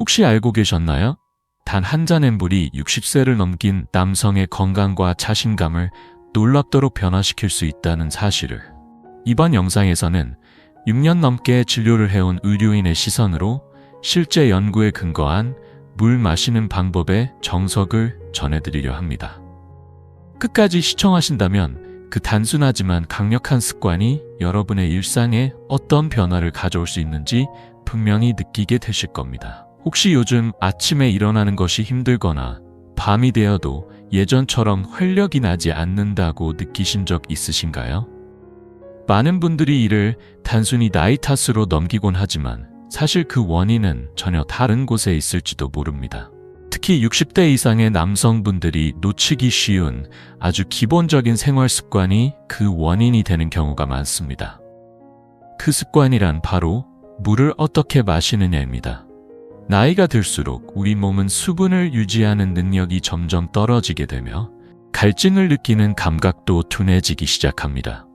혹시 알고 계셨나요? 단 한 잔의 물이 60세를 넘긴 남성의 건강과 자신감을 놀랍도록 변화시킬 수 있다는 사실을. 이번 영상에서는 6년 넘게 진료를 해온 의료인의 시선으로 실제 연구에 근거한 물 마시는 방법의 정석을 전해드리려 합니다. 끝까지 시청하신다면 그 단순하지만 강력한 습관이 여러분의 일상에 어떤 변화를 가져올 수 있는지 분명히 느끼게 되실 겁니다. 혹시 요즘 아침에 일어나는 것이 힘들거나 밤이 되어도 예전처럼 활력이 나지 않는다고 느끼신 적 있으신가요? 많은 분들이 이를 단순히 나이 탓으로 넘기곤 하지만 사실 그 원인은 전혀 다른 곳에 있을지도 모릅니다. 특히 60대 이상의 남성분들이 놓치기 쉬운 아주 기본적인 생활 습관이 그 원인이 되는 경우가 많습니다. 그 습관이란 바로 물을 어떻게 마시느냐입니다. 나이가 들수록 우리 몸은 수분을 유지하는 능력이 점점 떨어지게 되며 갈증을 느끼는 감각도 둔해지기 시작합니다.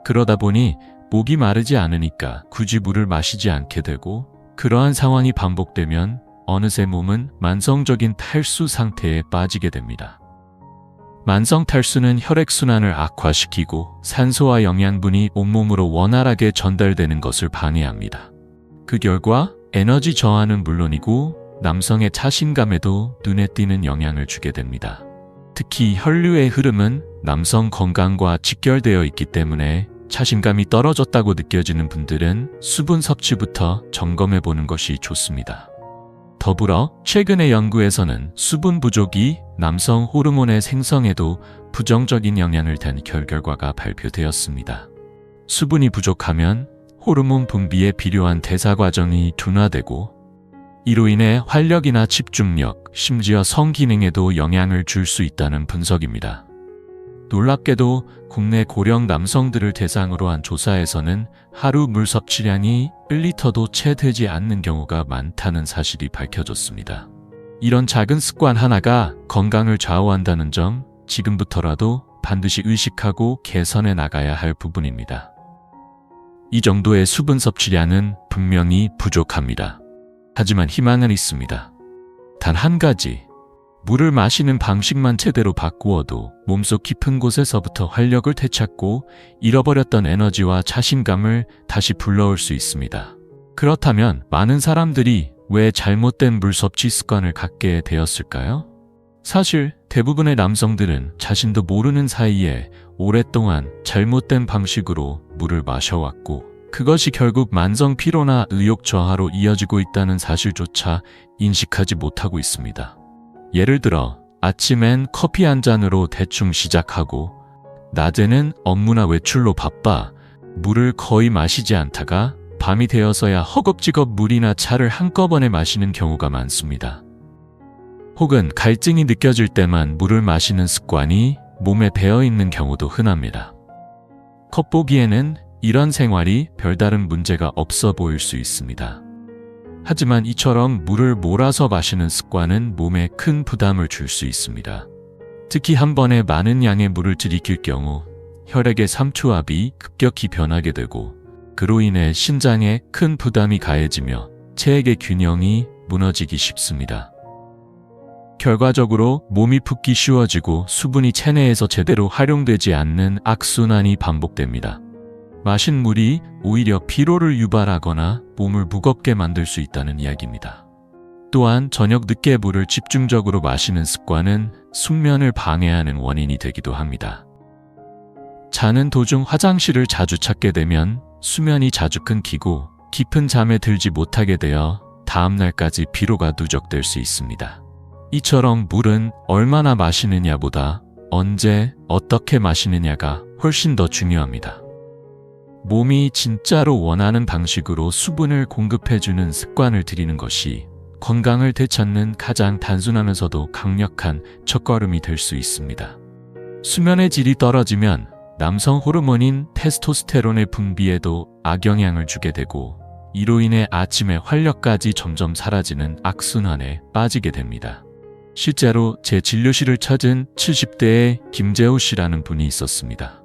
그러다 보니 목이 마르지 않으니까 굳이 물을 마시지 않게 되고, 그러한 상황이 반복되면 어느새 몸은 만성적인 탈수 상태에 빠지게 됩니다. 만성 탈수는 혈액순환을 악화시키고 산소와 영양분이 온몸으로 원활하게 전달되는 것을 방해합니다. 그 결과 에너지 저하는 물론이고 남성의 자신감에도 눈에 띄는 영향을 주게 됩니다. 특히 혈류의 흐름은 남성 건강과 직결되어 있기 때문에 자신감이 떨어졌다고 느껴지는 분들은 수분 섭취부터 점검해 보는 것이 좋습니다. 더불어 최근의 연구에서는 수분 부족이 남성 호르몬의 생성에도 부정적인 영향을 댄 결과가 발표되었습니다. 수분이 부족하면 호르몬 분비에 필요한 대사 과정이 둔화되고 이로 인해 활력이나 집중력, 심지어 성기능에도 영향을 줄 수 있다는 분석입니다. 놀랍게도 국내 고령 남성들을 대상으로 한 조사에서는 하루 물 섭취량이 1리터도 채 되지 않는 경우가 많다는 사실이 밝혀졌습니다. 이런 작은 습관 하나가 건강을 좌우한다는 점, 지금부터라도 반드시 의식하고 개선해 나가야 할 부분입니다. 이 정도의 수분 섭취량은 분명히 부족합니다. 하지만 희망은 있습니다. 단 한 가지, 물을 마시는 방식만 제대로 바꾸어도 몸속 깊은 곳에서부터 활력을 되찾고 잃어버렸던 에너지와 자신감을 다시 불러올 수 있습니다. 그렇다면 많은 사람들이 왜 잘못된 물 섭취 습관을 갖게 되었을까요? 사실 대부분의 남성들은 자신도 모르는 사이에 오랫동안 잘못된 방식으로 물을 마셔왔고, 그것이 결국 만성 피로나 의욕 저하로 이어지고 있다는 사실조차 인식하지 못하고 있습니다. 예를 들어 아침엔 커피 한 잔으로 대충 시작하고 낮에는 업무나 외출로 바빠 물을 거의 마시지 않다가 밤이 되어서야 허겁지겁 물이나 차를 한꺼번에 마시는 경우가 많습니다. 혹은 갈증이 느껴질 때만 물을 마시는 습관이 몸에 배어있는 경우도 흔합니다. 겉보기에는 이런 생활이 별다른 문제가 없어 보일 수 있습니다. 하지만 이처럼 물을 몰아서 마시는 습관은 몸에 큰 부담을 줄 수 있습니다. 특히 한 번에 많은 양의 물을 들이킬 경우 혈액의 삼투압이 급격히 변하게 되고, 그로 인해 신장에 큰 부담이 가해지며 체액의 균형이 무너지기 쉽습니다. 결과적으로 몸이 붓기 쉬워지고 수분이 체내에서 제대로 활용되지 않는 악순환이 반복됩니다. 마신 물이 오히려 피로를 유발하거나 몸을 무겁게 만들 수 있다는 이야기입니다. 또한 저녁 늦게 물을 집중적으로 마시는 습관은 숙면을 방해하는 원인이 되기도 합니다. 자는 도중 화장실을 자주 찾게 되면 수면이 자주 끊기고 깊은 잠에 들지 못하게 되어 다음날까지 피로가 누적될 수 있습니다. 이처럼 물은 얼마나 마시느냐보다 언제, 어떻게 마시느냐가 훨씬 더 중요합니다. 몸이 진짜로 원하는 방식으로 수분을 공급해주는 습관을 들이는 것이 건강을 되찾는 가장 단순하면서도 강력한 첫걸음이 될 수 있습니다. 수면의 질이 떨어지면 남성 호르몬인 테스토스테론의 분비에도 악영향을 주게 되고, 이로 인해 아침에 활력까지 점점 사라지는 악순환에 빠지게 됩니다. 실제로 제 진료실을 찾은 70대의 김재호 씨라는 분이 있었습니다.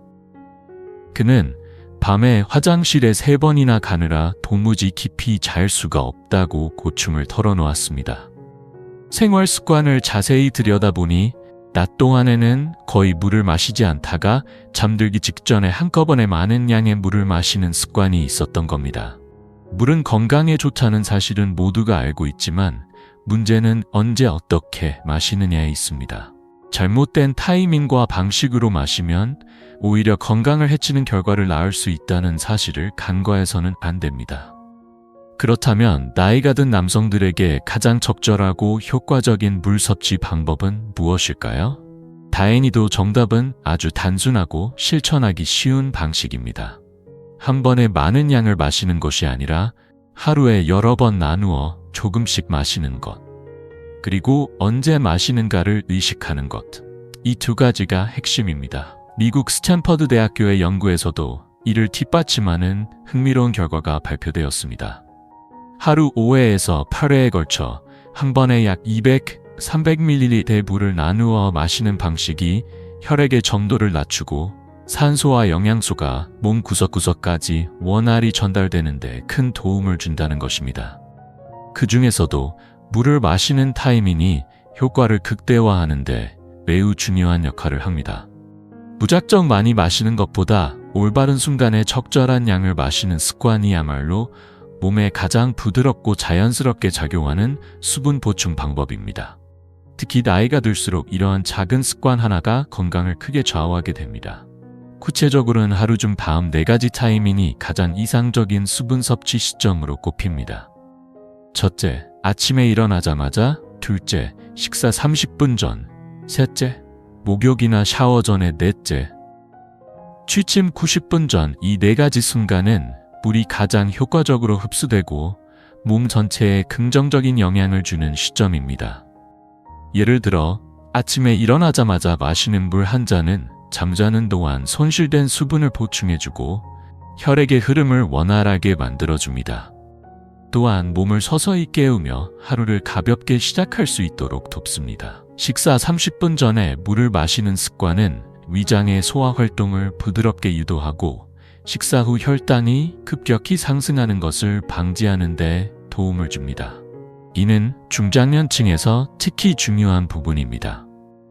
그는 밤에 화장실에 3번이나 가느라 도무지 깊이 잘 수가 없다고 고충을 털어놓았습니다. 생활 습관을 자세히 들여다보니 낮 동안에는 거의 물을 마시지 않다가 잠들기 직전에 한꺼번에 많은 양의 물을 마시는 습관이 있었던 겁니다. 물은 건강에 좋다는 사실은 모두가 알고 있지만 문제는 언제 어떻게 마시느냐에 있습니다. 잘못된 타이밍과 방식으로 마시면 오히려 건강을 해치는 결과를 낳을 수 있다는 사실을 간과해서는 안 됩니다. 그렇다면 나이가 든 남성들에게 가장 적절하고 효과적인 물 섭취 방법은 무엇일까요? 다행히도 정답은 아주 단순하고 실천하기 쉬운 방식입니다. 한 번에 많은 양을 마시는 것이 아니라 하루에 여러 번 나누어 조금씩 마시는 것. 그리고 언제 마시는가를 의식하는 것. 이 2가지가 핵심입니다. 미국 스탠퍼드 대학교의 연구에서도 이를 뒷받침하는 흥미로운 결과가 발표되었습니다. 하루 5회에서 8회에 걸쳐 한 번에 약 200, 300ml의 물을 나누어 마시는 방식이 혈액의 점도를 낮추고 산소와 영양소가 몸 구석구석까지 원활히 전달되는 데 큰 도움을 준다는 것입니다. 그 중에서도 물을 마시는 타이밍이 효과를 극대화하는 데 매우 중요한 역할을 합니다. 무작정 많이 마시는 것보다 올바른 순간에 적절한 양을 마시는 습관이야말로 몸에 가장 부드럽고 자연스럽게 작용하는 수분 보충 방법입니다. 특히 나이가 들수록 이러한 작은 습관 하나가 건강을 크게 좌우하게 됩니다. 구체적으로는 하루 중 다음 4가지 타이밍이 가장 이상적인 수분 섭취 시점으로 꼽힙니다. 첫째, 아침에 일어나자마자. 둘째, 식사 30분 전. 셋째, 목욕이나 샤워 전에. 넷째, 취침 90분 전. 이 4가지 순간은 물이 가장 효과적으로 흡수되고 몸 전체에 긍정적인 영향을 주는 시점입니다. 예를 들어 아침에 일어나자마자 마시는 물 한 잔은 잠자는 동안 손실된 수분을 보충해주고 혈액의 흐름을 원활하게 만들어줍니다. 또한 몸을 서서히 깨우며 하루를 가볍게 시작할 수 있도록 돕습니다. 식사 30분 전에 물을 마시는 습관은 위장의 소화 활동을 부드럽게 유도하고 식사 후 혈당이 급격히 상승하는 것을 방지하는 데 도움을 줍니다. 이는 중장년층에서 특히 중요한 부분입니다.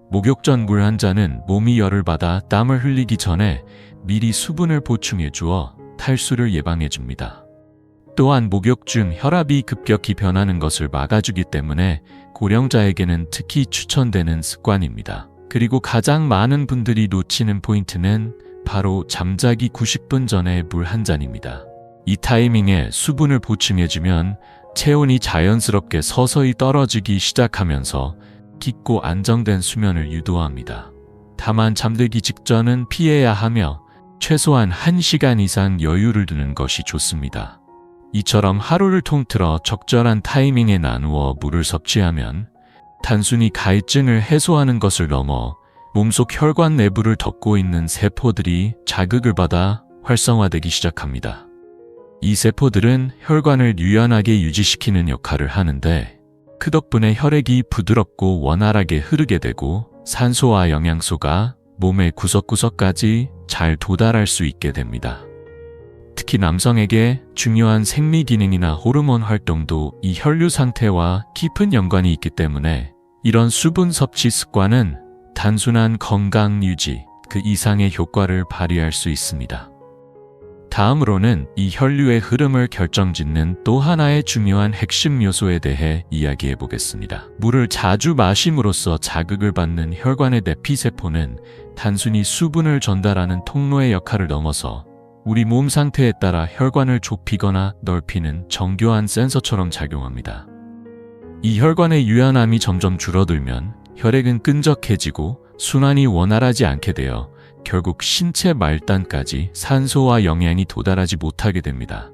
목욕 전 물 한 잔은 몸이 열을 받아 땀을 흘리기 전에 미리 수분을 보충해 주어 탈수를 예방해 줍니다. 또한 목욕 중 혈압이 급격히 변하는 것을 막아주기 때문에 고령자에게는 특히 추천되는 습관입니다. 그리고 가장 많은 분들이 놓치는 포인트는 바로 잠자기 90분 전에 물 한 잔입니다. 이 타이밍에 수분을 보충해주면 체온이 자연스럽게 서서히 떨어지기 시작하면서 깊고 안정된 수면을 유도합니다. 다만 잠들기 직전은 피해야 하며 최소한 1시간 이상 여유를 두는 것이 좋습니다. 이처럼 하루를 통틀어 적절한 타이밍에 나누어 물을 섭취하면 단순히 갈증을 해소하는 것을 넘어 몸속 혈관 내부를 덮고 있는 세포들이 자극을 받아 활성화되기 시작합니다. 이 세포들은 혈관을 유연하게 유지시키는 역할을 하는데 그 덕분에 혈액이 부드럽고 원활하게 흐르게 되고 산소와 영양소가 몸의 구석구석까지 잘 도달할 수 있게 됩니다. 특히 남성에게 중요한 생리 기능이나 호르몬 활동도 이 혈류 상태와 깊은 연관이 있기 때문에 이런 수분 섭취 습관은 단순한 건강 유지 그 이상의 효과를 발휘할 수 있습니다. 다음으로는 이 혈류의 흐름을 결정짓는 또 하나의 중요한 핵심 요소에 대해 이야기해 보겠습니다. 물을 자주 마심으로써 자극을 받는 혈관의 내피세포는 단순히 수분을 전달하는 통로의 역할을 넘어서 우리 몸 상태에 따라 혈관을 좁히거나 넓히는 정교한 센서처럼 작용합니다. 이 혈관의 유연함이 점점 줄어들면 혈액은 끈적해지고 순환이 원활하지 않게 되어 결국 신체 말단까지 산소와 영양이 도달하지 못하게 됩니다.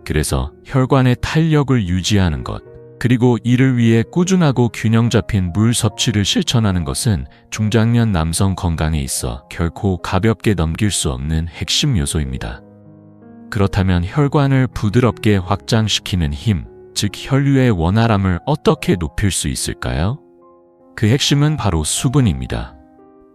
그래서 혈관의 탄력을 유지하는 것, 그리고 이를 위해 꾸준하고 균형 잡힌 물 섭취를 실천하는 것은 중장년 남성 건강에 있어 결코 가볍게 넘길 수 없는 핵심 요소입니다. 그렇다면 혈관을 부드럽게 확장시키는 힘, 즉 혈류의 원활함을 어떻게 높일 수 있을까요? 그 핵심은 바로 수분입니다.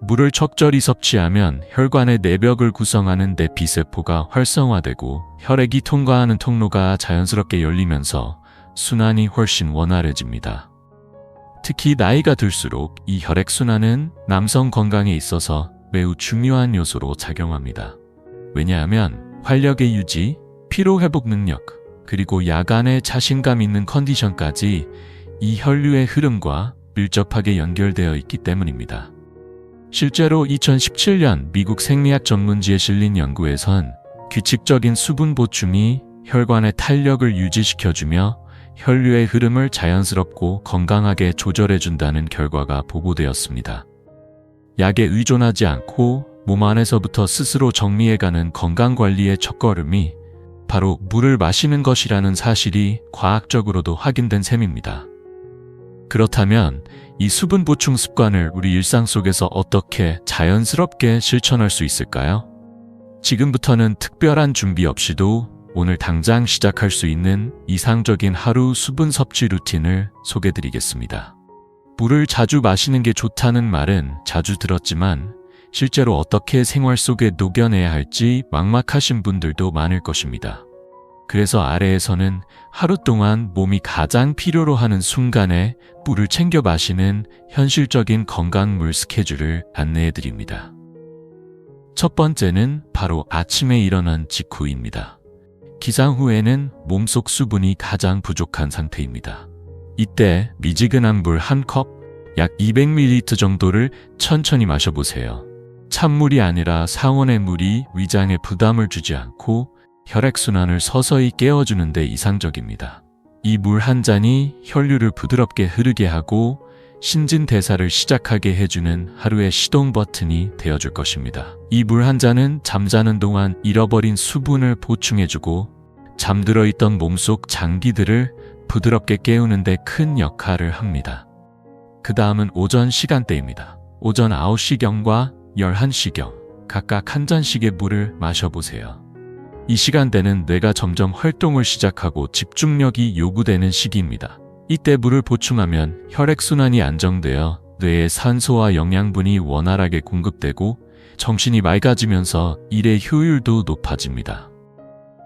물을 적절히 섭취하면 혈관의 내벽을 구성하는 내피세포가 활성화되고 혈액이 통과하는 통로가 자연스럽게 열리면서 순환이 훨씬 원활해집니다. 특히 나이가 들수록 이 혈액순환은 남성 건강에 있어서 매우 중요한 요소로 작용합니다. 왜냐하면 활력의 유지, 피로회복 능력, 그리고 야간에 자신감 있는 컨디션까지 이 혈류의 흐름과 밀접하게 연결되어 있기 때문입니다. 실제로 2017년 미국 생리학 전문지에 실린 연구에선 규칙적인 수분 보충이 혈관의 탄력을 유지시켜주며 혈류의 흐름을 자연스럽고 건강하게 조절해준다는 결과가 보고되었습니다. 약에 의존하지 않고 몸 안에서부터 스스로 정리해가는 건강관리의 첫걸음이 바로 물을 마시는 것이라는 사실이 과학적으로도 확인된 셈입니다. 그렇다면 이 수분 보충 습관을 우리 일상 속에서 어떻게 자연스럽게 실천할 수 있을까요? 지금부터는 특별한 준비 없이도 오늘 당장 시작할 수 있는 이상적인 하루 수분 섭취 루틴을 소개드리겠습니다. 물을 자주 마시는 게 좋다는 말은 자주 들었지만 실제로 어떻게 생활 속에 녹여내야 할지 막막하신 분들도 많을 것입니다. 그래서 아래에서는 하루 동안 몸이 가장 필요로 하는 순간에 물을 챙겨 마시는 현실적인 건강물 스케줄을 안내해 드립니다. 첫 번째는 바로 아침에 일어난 직후입니다. 기상 후에는 몸속 수분이 가장 부족한 상태입니다. 이때 미지근한 물 한 컵, 약 200ml 정도를 천천히 마셔보세요. 찬물이 아니라 상온의 물이 위장에 부담을 주지 않고 혈액순환을 서서히 깨워주는 데 이상적입니다. 이 물 한 잔이 혈류를 부드럽게 흐르게 하고 신진대사를 시작하게 해주는 하루의 시동 버튼이 되어줄 것입니다. 이 물 한 잔은 잠자는 동안 잃어버린 수분을 보충해주고 잠들어 있던 몸속 장기들을 부드럽게 깨우는 데 큰 역할을 합니다. 그 다음은 오전 시간대입니다. 오전 9시경과 11시경 각각 한 잔씩의 물을 마셔보세요. 이 시간대는 뇌가 점점 활동을 시작하고 집중력이 요구되는 시기입니다. 이때 물을 보충하면 혈액순환이 안정되어 뇌에 산소와 영양분이 원활하게 공급되고 정신이 맑아지면서 일의 효율도 높아집니다.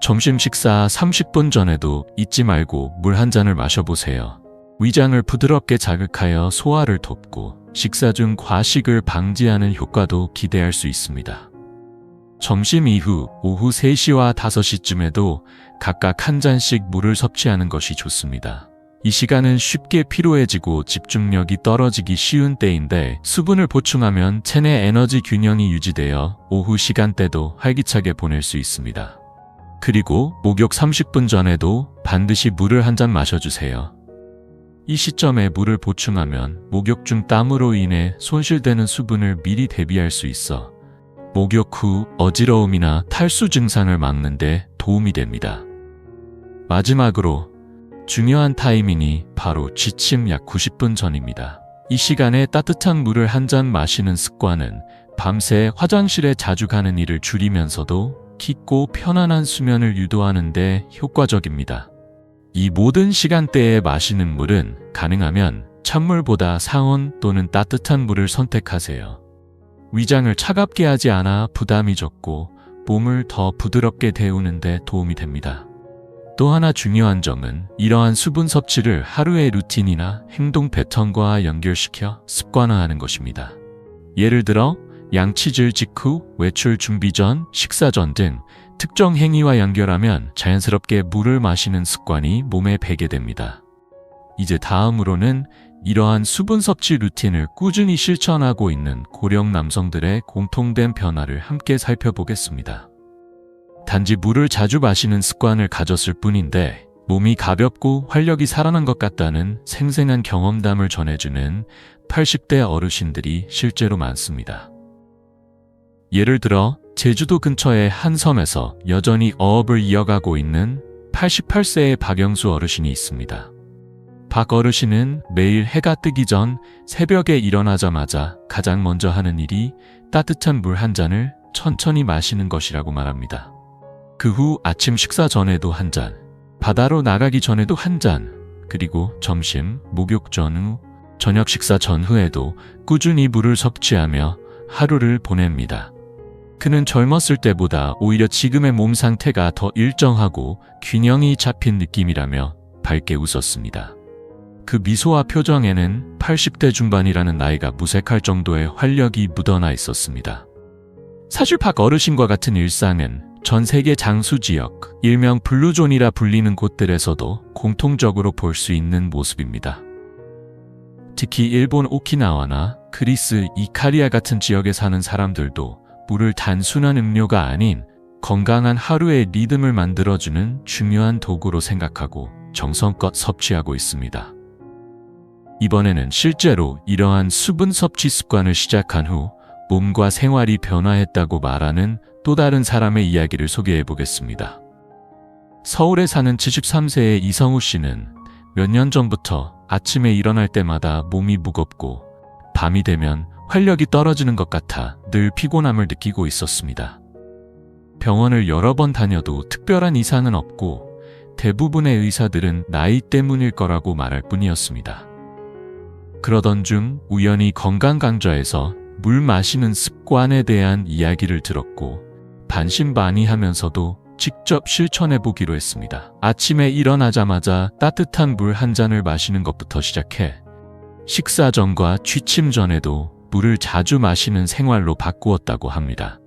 점심 식사 30분 전에도 잊지 말고 물 한 잔을 마셔보세요. 위장을 부드럽게 자극하여 소화를 돕고 식사 중 과식을 방지하는 효과도 기대할 수 있습니다. 점심 이후 오후 3시와 5시쯤에도 각각 한 잔씩 물을 섭취하는 것이 좋습니다. 이 시간은 쉽게 피로해지고 집중력이 떨어지기 쉬운 때인데 수분을 보충하면 체내 에너지 균형이 유지되어 오후 시간대도 활기차게 보낼 수 있습니다. 그리고 목욕 30분 전에도 반드시 물을 한 잔 마셔주세요. 이 시점에 물을 보충하면 목욕 중 땀으로 인해 손실되는 수분을 미리 대비할 수 있어 목욕 후 어지러움이나 탈수 증상을 막는 데 도움이 됩니다. 마지막으로 중요한 타이밍이 바로 취침 약 90분 전입니다. 이 시간에 따뜻한 물을 한 잔 마시는 습관은 밤새 화장실에 자주 가는 일을 줄이면서도 깊고 편안한 수면을 유도하는 데 효과적입니다. 이 모든 시간대에 마시는 물은 가능하면 찬물보다 상온 또는 따뜻한 물을 선택하세요. 위장을 차갑게 하지 않아 부담이 적고 몸을 더 부드럽게 데우는 데 도움이 됩니다. 또 하나 중요한 점은 이러한 수분 섭취를 하루의 루틴이나 행동 패턴과 연결시켜 습관화하는 것입니다. 예를 들어 양치질 직후, 외출 준비 전, 식사 전 등 특정 행위와 연결하면 자연스럽게 물을 마시는 습관이 몸에 배게 됩니다. 이제 다음으로는 이러한 수분 섭취 루틴을 꾸준히 실천하고 있는 고령 남성들의 공통된 변화를 함께 살펴보겠습니다. 단지 물을 자주 마시는 습관을 가졌을 뿐인데 몸이 가볍고 활력이 살아난 것 같다는 생생한 경험담을 전해주는 80대 어르신들이 실제로 많습니다. 예를 들어 제주도 근처의 한 섬에서 여전히 어업을 이어가고 있는 88세의 박영수 어르신이 있습니다. 박 어르신은 매일 해가 뜨기 전 새벽에 일어나자마자 가장 먼저 하는 일이 따뜻한 물 한 잔을 천천히 마시는 것이라고 말합니다. 그 후 아침 식사 전에도 한 잔, 바다로 나가기 전에도 한 잔, 그리고 점심, 목욕 전후, 저녁 식사 전후에도 꾸준히 물을 섭취하며 하루를 보냅니다. 그는 젊었을 때보다 오히려 지금의 몸 상태가 더 일정하고 균형이 잡힌 느낌이라며 밝게 웃었습니다. 그 미소와 표정에는 80대 중반이라는 나이가 무색할 정도의 활력이 묻어나 있었습니다. 사실팍 어르신과 같은 일상은 전 세계 장수 지역, 일명 블루존이라 불리는 곳들에서도 공통적으로 볼 수 있는 모습입니다. 특히 일본 오키나와나 그리스 이카리아 같은 지역에 사는 사람들도 물을 단순한 음료가 아닌 건강한 하루의 리듬을 만들어주는 중요한 도구로 생각하고 정성껏 섭취하고 있습니다. 이번에는 실제로 이러한 수분 섭취 습관을 시작한 후 몸과 생활이 변화했다고 말하는 또 다른 사람의 이야기를 소개해 보겠습니다. 서울에 사는 73세의 이성우 씨는 몇 년 전부터 아침에 일어날 때마다 몸이 무겁고 밤이 되면 활력이 떨어지는 것 같아 늘 피곤함을 느끼고 있었습니다. 병원을 여러 번 다녀도 특별한 이상은 없고 대부분의 의사들은 나이 때문일 거라고 말할 뿐이었습니다. 그러던 중 우연히 건강 강좌에서 물 마시는 습관에 대한 이야기를 들었고 반신반의하면서도 직접 실천해 보기로 했습니다. 아침에 일어나자마자 따뜻한 물 한 잔을 마시는 것부터 시작해 식사 전과 취침 전에도 물을 자주 마시는 생활로 바꾸었다고 합니다.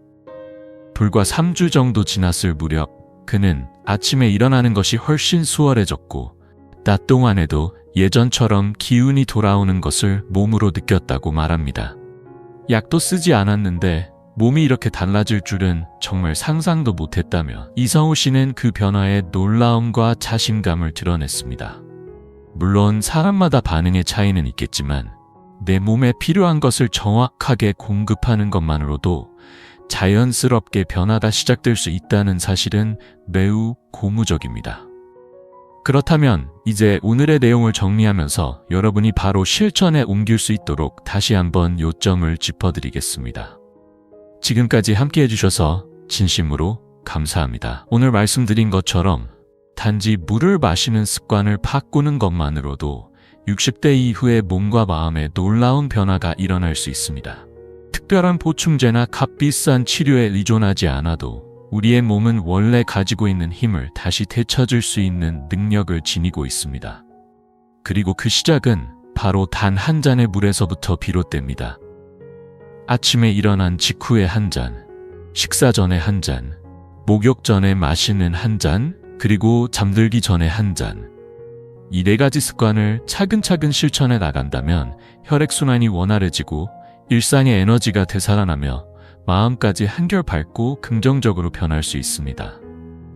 불과 3주 정도 지났을 무렵 그는 아침에 일어나는 것이 훨씬 수월해졌고 낮 동안에도 예전처럼 기운이 돌아오는 것을 몸으로 느꼈다고 말합니다. 약도 쓰지 않았는데 몸이 이렇게 달라질 줄은 정말 상상도 못했다며 이성우 씨는 그 변화에 놀라움과 자신감을 드러냈습니다. 물론 사람마다 반응의 차이는 있겠지만 내 몸에 필요한 것을 정확하게 공급하는 것만으로도 자연스럽게 변화가 시작될 수 있다는 사실은 매우 고무적입니다. 그렇다면 이제 오늘의 내용을 정리하면서 여러분이 바로 실천에 옮길 수 있도록 다시 한번 요점을 짚어드리겠습니다. 지금까지 함께 해주셔서 진심으로 감사합니다. 오늘 말씀드린 것처럼 단지 물을 마시는 습관을 바꾸는 것만으로도 60대 이후의 몸과 마음에 놀라운 변화가 일어날 수 있습니다. 특별한 보충제나 값비싼 치료에 의존하지 않아도 우리의 몸은 원래 가지고 있는 힘을 다시 되찾을 수 있는 능력을 지니고 있습니다. 그리고 그 시작은 바로 단 한 잔의 물에서부터 비롯됩니다. 아침에 일어난 직후에 한 잔, 식사 전에 한 잔, 목욕 전에 마시는 한 잔, 그리고 잠들기 전에 한 잔. 이 4가지 습관을 차근차근 실천해 나간다면 혈액순환이 원활해지고 일상의 에너지가 되살아나며 마음까지 한결 밝고 긍정적으로 변할 수 있습니다.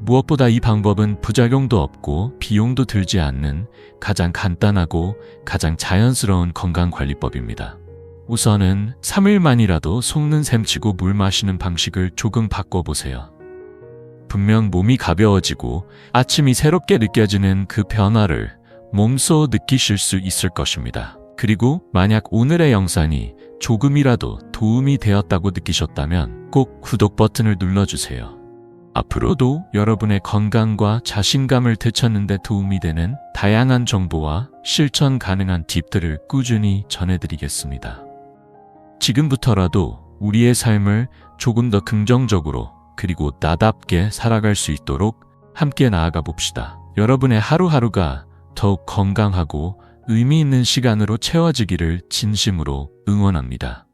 무엇보다 이 방법은 부작용도 없고 비용도 들지 않는 가장 간단하고 가장 자연스러운 건강관리법입니다. 우선은 3일만이라도 속는 셈 치고 물 마시는 방식을 조금 바꿔보세요. 분명 몸이 가벼워지고 아침이 새롭게 느껴지는 그 변화를 몸소 느끼실 수 있을 것입니다. 그리고 만약 오늘의 영상이 조금이라도 도움이 되었다고 느끼셨다면 꼭 구독 버튼을 눌러주세요. 앞으로도 여러분의 건강과 자신감을 되찾는 데 도움이 되는 다양한 정보와 실천 가능한 팁들을 꾸준히 전해드리겠습니다. 지금부터라도 우리의 삶을 조금 더 긍정적으로 그리고 나답게 살아갈 수 있도록 함께 나아가 봅시다. 여러분의 하루하루가 더욱 건강하고 의미 있는 시간으로 채워지기를 진심으로 응원합니다.